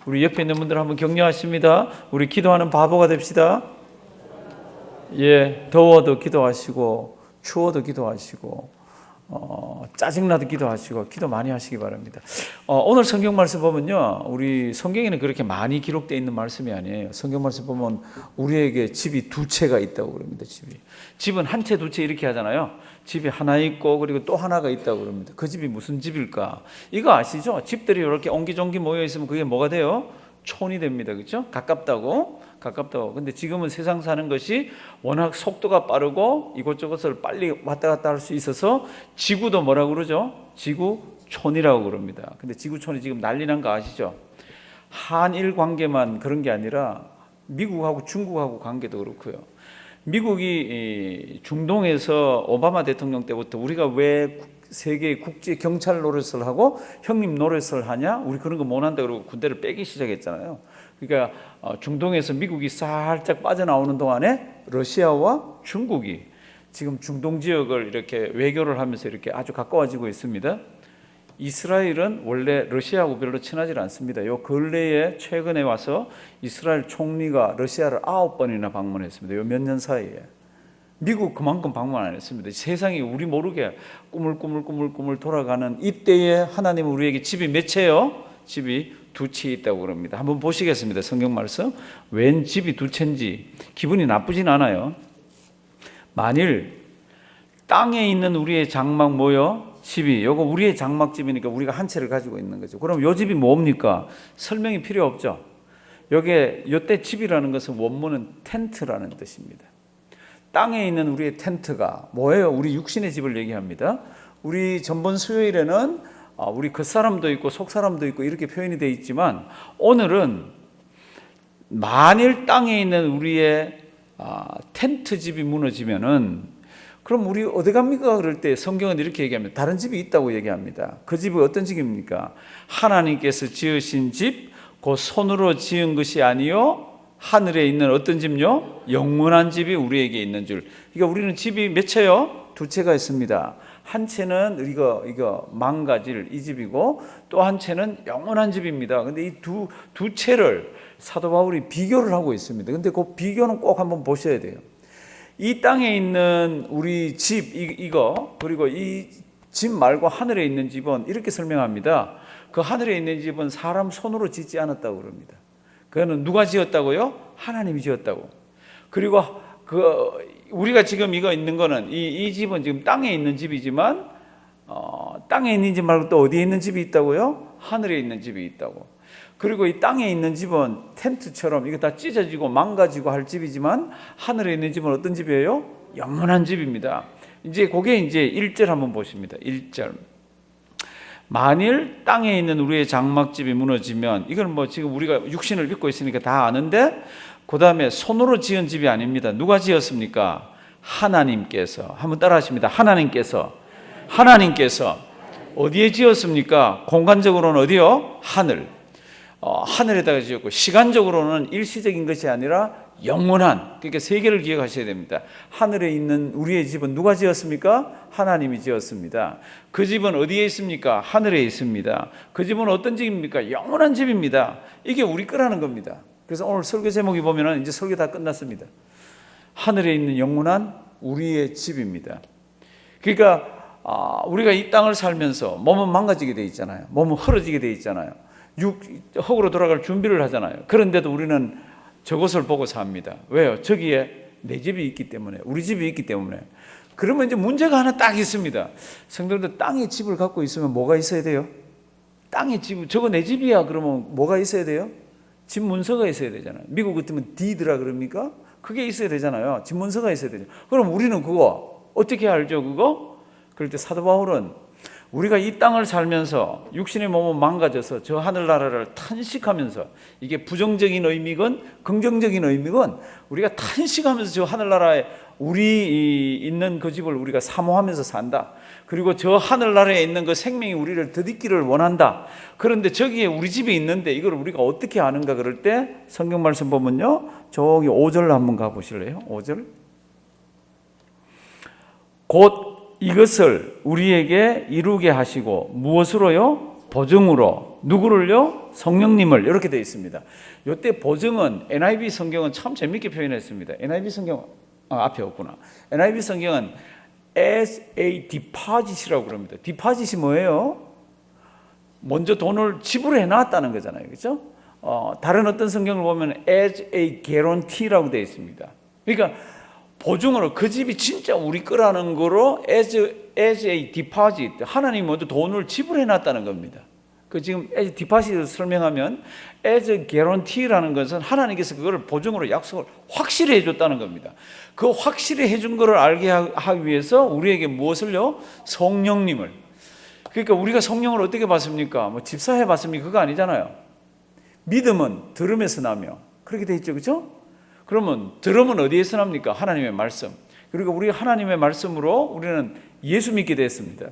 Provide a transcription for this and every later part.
우리 옆에 있는 분들 한번 격려하십니다. 우리 기도하는 바보가 됩시다. 예, 더워도 기도하시고 추워도 기도하시고 짜증나도 기도하시고 기도 많이 하시기 바랍니다. 오늘 성경 말씀 보면요, 우리 성경에는 그렇게 많이 기록되어 있는 말씀이 아니에요. 성경 말씀 보면 우리에게 집이 두 채가 있다고 그럽니다. 집은 한 채, 두 채 이렇게 하잖아요. 집이 하나 있고 그리고 또 하나가 있다고 그럽니다. 그 집이 무슨 집일까? 이거 아시죠? 집들이 이렇게 옹기종기 모여 있으면 그게 뭐가 돼요? 촌이 됩니다. 그렇죠? 가깝다고. 근데 지금은 세상 사는 것이 워낙 속도가 빠르고 이곳저곳을 빨리 왔다 갔다 할 수 있어서 지구도 뭐라고 그러죠? 지구촌이라고 그럽니다. 근데 지구촌이 지금 난리 난 거 아시죠? 한일 관계만 그런 게 아니라 미국하고 중국하고 관계도 그렇고요. 미국이 중동에서 오바마 대통령 때부터 우리가 왜 세계 국제 경찰 노릇을 하고 형님 노릇을 하냐? 우리 그런 거 못 한다 그러고 군대를 빼기 시작했잖아요. 그러니까 중동에서 미국이 살짝 빠져나오는 동안에 러시아와 중국이 지금 중동 지역을 이렇게 외교를 하면서 이렇게 아주 가까워지고 있습니다. 이스라엘은 원래 러시아하고 별로 친하지 않습니다. 요 근래에 최근에 와서 이스라엘 총리가 러시아를 9번이나 방문했습니다. 요 몇 년 사이에. 미국 그만큼 방문 안 했습니다. 세상이 우리 모르게 꾸물꾸물 돌아가는 이때에 하나님은 우리에게 집이 몇 채요? 집이 두 채 있다고 그럽니다. 한번 보시겠습니다. 성경 말씀. 웬 집이 두 채인지 기분이 나쁘진 않아요. 만일 땅에 있는 우리의 장막 뭐요? 집이, 요거 우리의 장막집이니까 우리가 한 채를 가지고 있는 거죠. 그럼 요 집이 뭡니까? 설명이 필요 없죠. 요때 집이라는 것은 원문은 텐트라는 뜻입니다. 땅에 있는 우리의 텐트가 뭐예요? 우리 육신의 집을 얘기합니다. 우리 전번 수요일에는 우리 겉사람도 있고 속사람도 있고 이렇게 표현이 되어 있지만 오늘은 만일 땅에 있는 우리의 텐트 집이 무너지면은 그럼 우리 어디 갑니까? 그럴 때 성경은 이렇게 얘기합니다. 다른 집이 있다고 얘기합니다. 그 집이 어떤 집입니까? 하나님께서 지으신 집, 그 손으로 지은 것이 아니요 하늘에 있는 어떤 집요? 영원한 집이 우리에게 있는 줄. 그러니까 우리는 집이 몇 채요? 두 채가 있습니다. 한 채는 이거 망가질 이 집이고 또 한 채는 영원한 집입니다. 근데 이 두 채를 사도 바울이 비교를 하고 있습니다. 근데 그 비교는 꼭 한번 보셔야 돼요. 이 땅에 있는 우리 집 이거 그리고 이 집 말고 하늘에 있는 집은 이렇게 설명합니다. 그 하늘에 있는 집은 사람 손으로 짓지 않았다고 그럽니다. 그거는 누가 지었다고요? 하나님이 지었다고. 그리고 우리가 지금 이거 있는 거는 이 집은 지금 땅에 있는 집이지만 땅에 있는 집 말고 또 어디에 있는 집이 있다고요? 하늘에 있는 집이 있다고. 그리고 이 땅에 있는 집은 텐트처럼 이거 다 찢어지고 망가지고 할 집이지만 하늘에 있는 집은 어떤 집이에요? 영원한 집입니다. 그게 1절 한번 보십니다. 1절. 만일 땅에 있는 우리의 장막집이 무너지면 이건 뭐 지금 우리가 육신을 믿고 있으니까 다 아는데 그 다음에 손으로 지은 집이 아닙니다. 누가 지었습니까? 하나님께서. 한번 따라 하십니다. 하나님께서 어디에 지었습니까? 공간적으로는 어디요? 하늘. 하늘에다가 지었고 시간적으로는 일시적인 것이 아니라 영원한, 그러니까 세계를 기억하셔야 됩니다. 하늘에 있는 우리의 집은 누가 지었습니까? 하나님이 지었습니다. 그 집은 어디에 있습니까? 하늘에 있습니다. 그 집은 어떤 집입니까? 영원한 집입니다. 이게 우리 거라는 겁니다. 그래서 오늘 설교 제목이 보면은 이제 설교 다 끝났습니다. 하늘에 있는 영원한 우리의 집입니다. 그러니까 우리가 이 땅을 살면서 몸은 망가지게 돼 있잖아요. 몸은 흐려지게 돼 있잖아요. 흙으로 돌아갈 준비를 하잖아요. 그런데도 우리는 저것을 보고 삽니다. 왜요? 저기에 내 집이 있기 때문에, 우리 집이 있기 때문에. 그러면 이제 문제가 하나 딱 있습니다. 성도님들 땅에 집을 갖고 있으면 뭐가 있어야 돼요? 땅에 집, 저거 내 집이야. 그러면 뭐가 있어야 돼요? 집 문서가 있어야 되잖아요. 미국 같으면 디드라 그럽니까? 그게 있어야 되잖아요. 집 문서가 있어야 되죠. 그럼 우리는 그거 어떻게 알죠? 그거? 그럴 때 사도 바울은 우리가 이 땅을 살면서 육신의 몸은 망가져서 저 하늘나라를 탄식하면서 이게 부정적인 의미건 긍정적인 의미건 우리가 탄식하면서 저 하늘나라에 우리 있는 그 집을 우리가 사모하면서 산다. 그리고 저 하늘나라에 있는 그 생명이 우리를 덧입기를 원한다. 그런데 저기에 우리 집이 있는데 이걸 우리가 어떻게 아는가 그럴 때 성경 말씀 보면요. 저기 5절 한번 가보실래요? 5절. 곧 이것을 우리에게 이루게 하시고 무엇으로요? 보증으로 누구를요? 성령님을. 이렇게 되어 있습니다. 이때 보증은 NIV 성경은 참 재밌게 표현했습니다. NIV 성경 앞에 없구나. NIV 성경은 as a deposit이라고 그럽니다. deposit이 뭐예요? 먼저 돈을 지불해 놨다는 거잖아요. 그렇죠? 다른 어떤 성경을 보면 as a guarantee라고 되어 있습니다. 그러니까 보증으로 그 집이 진짜 우리 거라는 거로 as a deposit, 하나님이 먼저 돈을 지불해 놨다는 겁니다. 그 지금 as deposit을 설명하면 as a guarantee라는 것은 하나님께서 그걸 보증으로 약속을 확실히 해줬다는 겁니다. 그 확실히 해준 것을 알게 하기 위해서 우리에게 무엇을요? 성령님을. 그러니까 우리가 성령을 어떻게 받습니까? 뭐 집사해 받습니까? 그거 아니잖아요. 믿음은 들음에서 나며. 그렇게 돼 있죠. 그렇죠? 그러면 들음은 어디에서 납니까? 하나님의 말씀. 그리고 우리 하나님의 말씀으로 우리는 예수 믿게 됐습니다.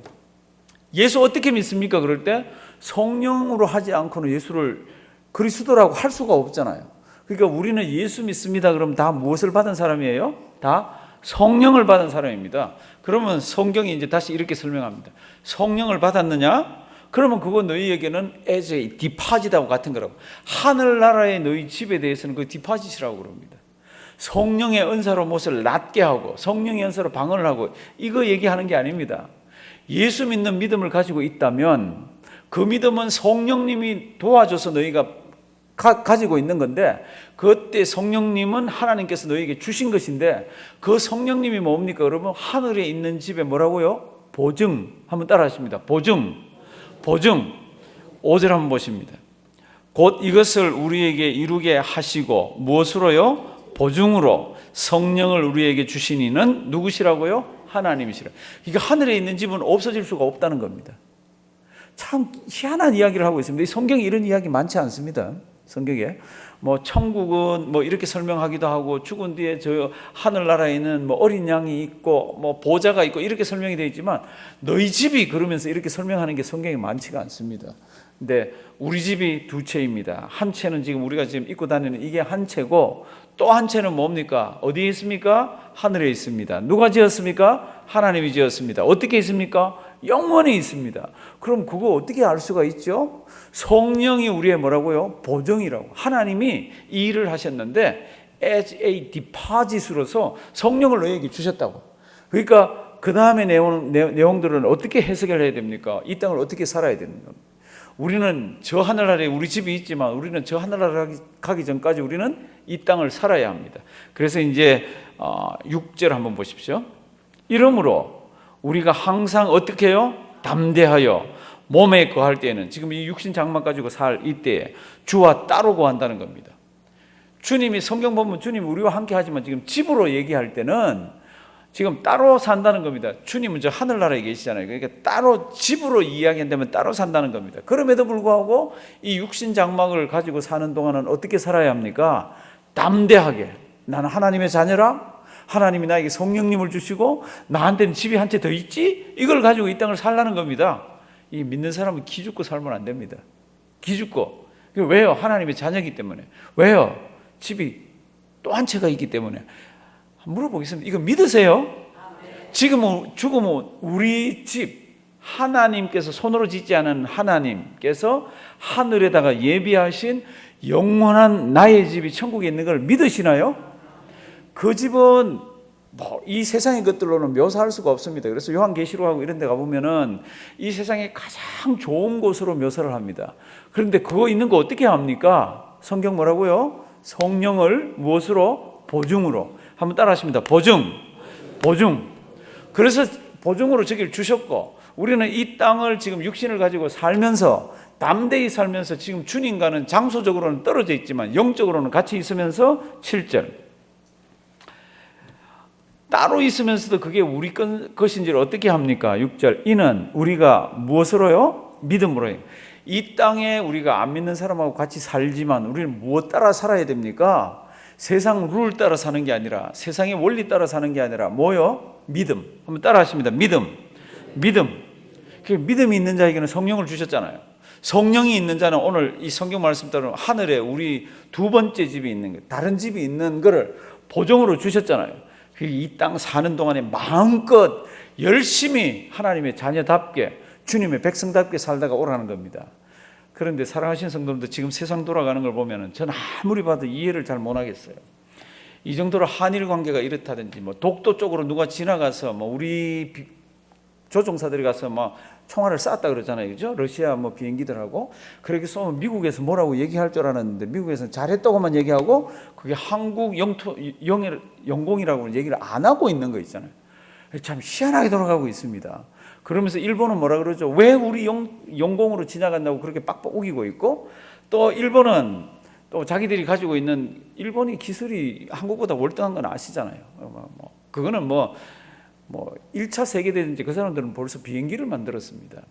예수 어떻게 믿습니까? 그럴 때 성령으로 하지 않고는 예수를 그리스도라고 할 수가 없잖아요. 그러니까 우리는 예수 믿습니다. 그럼 다 무엇을 받은 사람이에요? 다 성령을 받은 사람입니다. 그러면 성경이 이제 다시 이렇게 설명합니다. 성령을 받았느냐? 그러면 그거 너희에게는 as a deposit하고 같은 거라고. 하늘나라의 너희 집에 대해서는 그 deposit이라고 그럽니다. 성령의 은사로 못을 낫게 하고 성령의 은사로 방언을 하고 이거 얘기하는 게 아닙니다. 예수 믿는 믿음을 가지고 있다면 그 믿음은 성령님이 도와줘서 너희가 가지고 있는 건데 그때 성령님은 하나님께서 너희에게 주신 것인데 그 성령님이 뭡니까? 여러분 하늘에 있는 집에 뭐라고요? 보증. 한번 따라 하십니다. 보증. 5절 한번 보십니다. 곧 이것을 우리에게 이루게 하시고 무엇으로요? 보증으로 성령을 우리에게 주신 이는 누구시라고요? 하나님이시라. 그러니까 하늘에 있는 집은 없어질 수가 없다는 겁니다. 참 희한한 이야기를 하고 있습니다. 이 성경에 이런 이야기 많지 않습니다. 성경에 뭐 천국은 뭐 이렇게 설명하기도 하고 죽은 뒤에 저 하늘나라에는 뭐 어린 양이 있고 뭐 보좌가 있고 이렇게 설명이 되어 있지만 너희 집이 그러면서 이렇게 설명하는 게 성경에 많지가 않습니다. 근데 우리 집이 두 채입니다. 한 채는 지금 우리가 지금 입고 다니는 이게 한 채고 또 한 채는 뭡니까? 어디에 있습니까? 하늘에 있습니다. 누가 지었습니까? 하나님이 지었습니다. 어떻게 있습니까? 영원히 있습니다. 그럼 그거 어떻게 알 수가 있죠? 성령이 우리의 뭐라고요? 보증이라고. 하나님이 이 일을 하셨는데 as a deposit으로서 성령을 너희에게 주셨다고. 그러니까 그 다음에 내용들은 어떻게 해석을 해야 됩니까? 이 땅을 어떻게 살아야 되는 겁니까? 우리는 저 하늘나라에 우리 집이 있지만 우리는 저 하늘나라 가기 전까지 우리는 이 땅을 살아야 합니다. 그래서 이제 6절 한번 보십시오. 이러므로 우리가 항상 어떻게 해요? 담대하여 몸에 거할 때에는 지금 이 육신 장막 가지고 살 이때에 주와 따로 거한다는 겁니다. 주님이 성경 보면 주님 우리와 함께 하지만 지금 집으로 얘기할 때는 지금 따로 산다는 겁니다. 주님은 저 하늘나라에 계시잖아요. 그러니까 따로 집으로 이야기한다면 따로 산다는 겁니다. 그럼에도 불구하고 이 육신 장막을 가지고 사는 동안은 어떻게 살아야 합니까? 담대하게. 나는 하나님의 자녀라. 하나님이 나에게 성령님을 주시고 나한테는 집이 한 채 더 있지? 이걸 가지고 이 땅을 살라는 겁니다. 이 믿는 사람은 기죽고 살면 안 됩니다. 기죽고. 왜요? 하나님의 자녀이기 때문에. 왜요? 집이 또 한 채가 있기 때문에. 물어보겠습니다. 이거 믿으세요? 지금 죽으면 우리 집 하나님께서 손으로 짓지 않은 하나님께서 하늘에다가 예비하신 영원한 나의 집이 천국에 있는 걸 믿으시나요? 그 집은 뭐 이 세상의 것들로는 묘사할 수가 없습니다. 그래서 요한계시록하고 이런 데 가보면은 이 세상에 가장 좋은 곳으로 묘사를 합니다. 그런데 그거 있는 거 어떻게 합니까? 성경 뭐라고요? 성령을 무엇으로? 보증으로. 한번 따라 하십니다. 보증. 그래서 보증으로 저기를 주셨고 우리는 이 땅을 지금 육신을 가지고 살면서 담대히 살면서 지금 주님과는 장소적으로는 떨어져 있지만 영적으로는 같이 있으면서 7절 따로 있으면서도 그게 우리 것인지를 어떻게 합니까? 6절 이는 우리가 무엇으로요? 믿음으로요. 이 땅에 우리가 안 믿는 사람하고 같이 살지만 우리는 무엇 따라 살아야 됩니까? 세상 룰 따라 사는 게 아니라 세상의 원리 따라 사는 게 아니라 뭐요? 믿음. 한번 따라 하십니다. 믿음. 그 믿음이 있는 자에게는 성령을 주셨잖아요. 성령이 있는 자는 오늘 이 성경 말씀 따르면 하늘에 우리 두 번째 집이 있는 거, 다른 집이 있는 거를 보증으로 주셨잖아요. 이 땅 사는 동안에 마음껏 열심히 하나님의 자녀답게 주님의 백성답게 살다가 오라는 겁니다. 그런데 사랑하시는 성도님들, 지금 세상 돌아가는 걸 보면은 저는 아무리 봐도 이해를 잘 못하겠어요. 이 정도로 한일 관계가 이렇다든지, 뭐 독도 쪽으로 누가 지나가서 뭐 우리 조종사들이 가서 막 총알을 쐈다 그러잖아요, 그죠? 러시아 뭐 비행기들하고 그렇게 쏘면 미국에서 뭐라고 얘기할 줄 알았는데 미국에서는 잘했다고만 얘기하고 그게 한국 영공이라고 얘기를 안 하고 있는 거 있잖아요. 참 희한하게 돌아가고 있습니다. 그러면서 일본은 뭐라 그러죠? 왜 우리 영공으로 지나간다고 그렇게 빡빡 우기고 있고, 또 일본은 또 자기들이 가지고 있는, 일본이 기술이 한국보다 월등한 건 아시잖아요. 그거는 뭐 1차 세계대전인지 그 사람들은 벌써 비행기를 만들었습니다.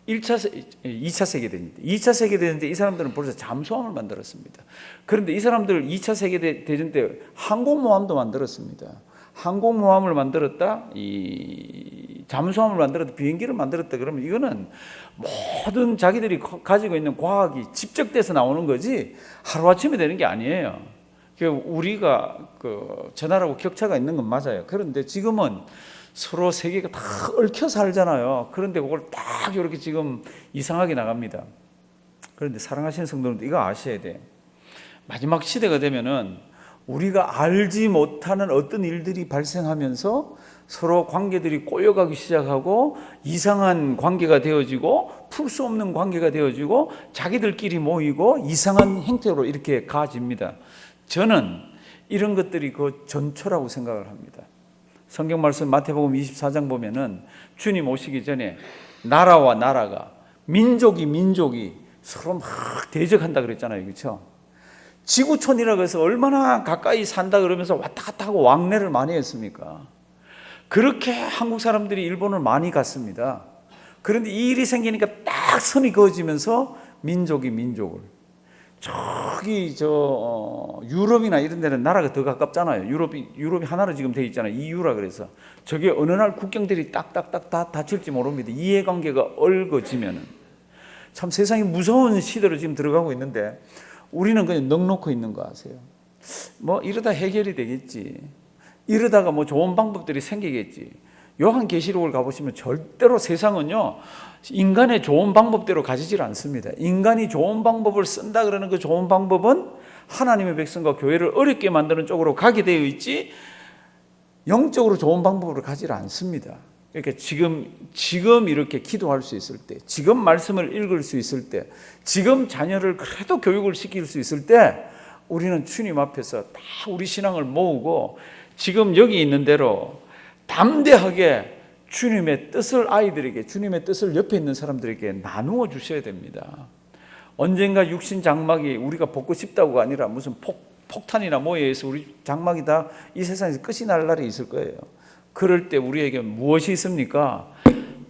2차 세계대전 때 이 사람들은 벌써 잠수함을 만들었습니다. 그런데 이 사람들 2차 세계대전 때 항공모함도 만들었습니다. 항공모함을 만들었다, 이 잠수함을 만들었다, 비행기를 만들었다, 그러면 이거는 모든 자기들이 가지고 있는 과학이 집적돼서 나오는 거지 하루아침에 되는 게 아니에요. 우리가 저 나라하고 격차가 있는 건 맞아요. 그런데 지금은 서로 세계가 다 얽혀 살잖아요. 그런데 그걸 딱 이렇게 지금 이상하게 나갑니다. 그런데 사랑하시는 성도님들, 이거 아셔야 돼. 마지막 시대가 되면은 우리가 알지 못하는 어떤 일들이 발생하면서 서로 관계들이 꼬여가기 시작하고 이상한 관계가 되어지고 풀 수 없는 관계가 되어지고 자기들끼리 모이고 이상한 행태로 이렇게 가집니다. 저는 이런 것들이 그 전초라고 생각을 합니다. 성경 말씀 마태복음 24장 보면은 주님 오시기 전에 나라와 나라가, 민족이 서로 막 대적한다 그랬잖아요, 그렇죠? 지구촌이라고 해서 얼마나 가까이 산다 그러면서 왔다 갔다 하고 왕래를 많이 했습니까? 그렇게 한국 사람들이 일본을 많이 갔습니다. 그런데 이 일이 생기니까 딱 선이 그어지면서 민족을, 저기 유럽이나 이런 데는 나라가 더 가깝잖아요. 유럽이 하나로 지금 돼 있잖아요. EU라 그래서 저게 어느 날 국경들이 딱딱딱 다 닫힐지 모릅니다. 이해관계가 얽어지면은. 참 세상이 무서운 시대로 지금 들어가고 있는데 우리는 그냥 넋놓고 있는 거 아세요? 뭐 이러다 해결이 되겠지. 이러다가 뭐 좋은 방법들이 생기겠지. 요한계시록을 가보시면 절대로 세상은요, 인간의 좋은 방법대로 가지질 않습니다. 인간이 좋은 방법을 쓴다 그러는 그 좋은 방법은 하나님의 백성과 교회를 어렵게 만드는 쪽으로 가게 되어 있지, 영적으로 좋은 방법으로 가지를 않습니다. 그러니까 지금 이렇게 기도할 수 있을 때, 지금 말씀을 읽을 수 있을 때, 지금 자녀를 그래도 교육을 시킬 수 있을 때 우리는 주님 앞에서 다 우리 신앙을 모으고 지금 여기 있는 대로 담대하게 주님의 뜻을 아이들에게, 주님의 뜻을 옆에 있는 사람들에게 나누어 주셔야 됩니다. 언젠가 육신 장막이 우리가 벗고 싶다고가 아니라 무슨 폭탄이나 뭐에 의해서 우리 장막이 다 이 세상에서 끝이 날 날이 있을 거예요. 그럴 때 우리에게 무엇이 있습니까?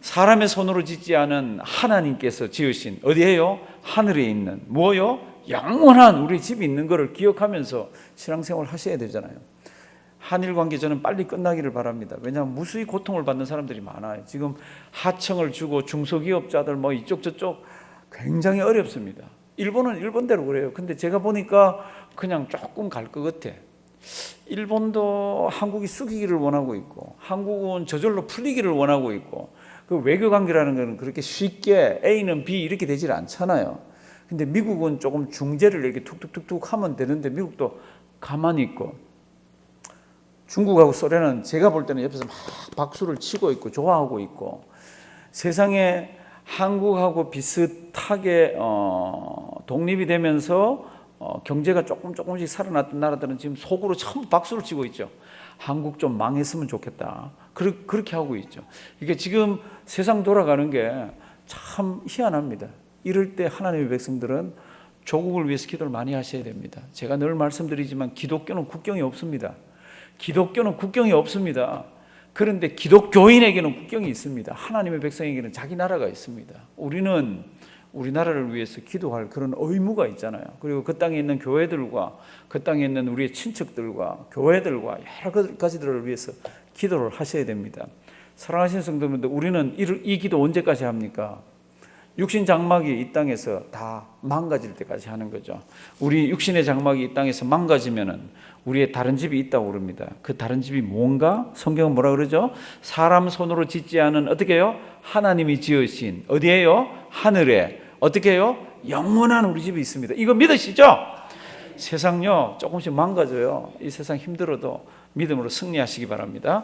사람의 손으로 짓지 않은 하나님께서 지으신, 어디에요? 하늘에 있는, 뭐요? 영원한 우리 집이 있는 것을 기억하면서 신앙생활 하셔야 되잖아요. 한일 관계 저는 빨리 끝나기를 바랍니다. 왜냐하면 무수히 고통을 받는 사람들이 많아요. 지금 하청을 주고 중소기업자들 뭐 이쪽 저쪽 굉장히 어렵습니다. 일본은 일본대로 그래요. 근데 제가 보니까 그냥 조금 갈 것 같아. 일본도 한국이 숙이기를 원하고 있고, 한국은 저절로 풀리기를 원하고 있고, 그 외교 관계라는 것은 그렇게 쉽게 A는 B 이렇게 되질 않잖아요. 근데 미국은 조금 중재를 이렇게 툭툭툭툭 하면 되는데 미국도 가만히 있고, 중국하고 소련은 제가 볼 때는 옆에서 막 박수를 치고 있고 좋아하고 있고, 세상에 한국하고 비슷하게 독립이 되면서 경제가 조금씩 살아났던 나라들은 지금 속으로 전부 박수를 치고 있죠. 한국 좀 망했으면 좋겠다. 그렇게 하고 있죠. 이게 지금 세상 돌아가는 게 참 희한합니다. 이럴 때 하나님의 백성들은 조국을 위해서 기도를 많이 하셔야 됩니다. 제가 늘 말씀드리지만 기독교는 국경이 없습니다. 기독교는 국경이 없습니다. 그런데 기독교인에게는 국경이 있습니다. 하나님의 백성에게는 자기 나라가 있습니다. 우리는 우리나라를 위해서 기도할 그런 의무가 있잖아요. 그리고 그 땅에 있는 교회들과 그 땅에 있는 우리의 친척들과 교회들과 여러 가지들을 위해서 기도를 하셔야 됩니다. 사랑하시는 성도님들, 우리는 이 기도 언제까지 합니까? 육신 장막이 이 땅에서 다 망가질 때까지 하는 거죠. 우리 육신의 장막이 이 땅에서 망가지면은 우리의 다른 집이 있다고 그럽니다. 그 다른 집이 뭔가? 성경은 뭐라 그러죠? 사람 손으로 짓지 않은 어떻게 해요? 하나님이 지으신 어디에요? 하늘에 어떻게 해요? 영원한 우리 집이 있습니다. 이거 믿으시죠? 세상요 조금씩 망가져요. 이 세상 힘들어도 믿음으로 승리하시기 바랍니다.